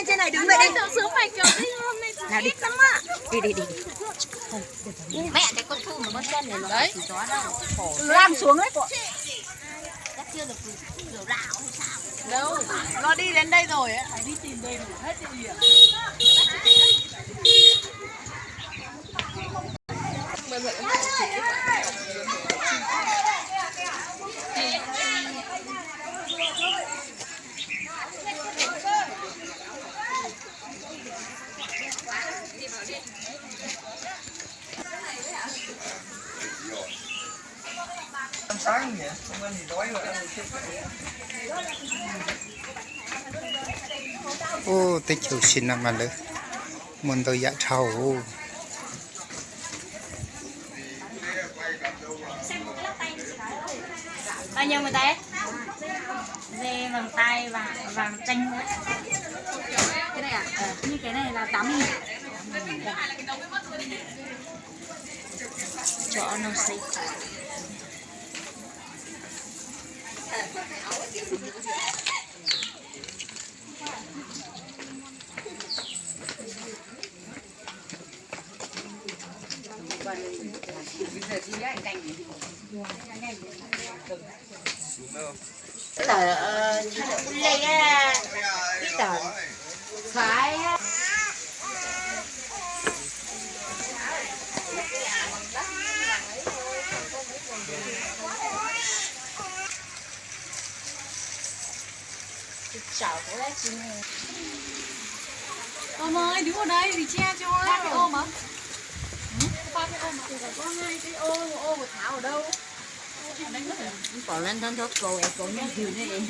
trên này đứng vậy đi. Sướng mày kiểu đi hôm nay Nào đi. lắm ạ. Đi. Mẹ cái con thu mà con chân này nó đấy. Chỉ gió đâu. Khổ. Lam xuống đấy cô. Chắc chưa được kiểu rạo hay sao? Đâu, nó đi đến đây rồi ấy, phải đi tìm đầy đủ hết địa điểm. Sáng nhỉ, không ăn thì đói rồi ăn thì ô tới chiều xin năm mà được muốn tôi dạ trâu Bao nhiêu một tay? Dê bằng tay và chanh nữa. Cái này à? Như cái này là 80.000. Cho nó xinh. Phải chảo của đấy chị này. Ôm ơi, đứng ở đây thì che cho ấy. Ba cái ôm hả? Ba cái ôm mà có 2 cái ô của Thảo ở đâu? Còn lên thân thuốc cô ấy cô nhá hiểu này.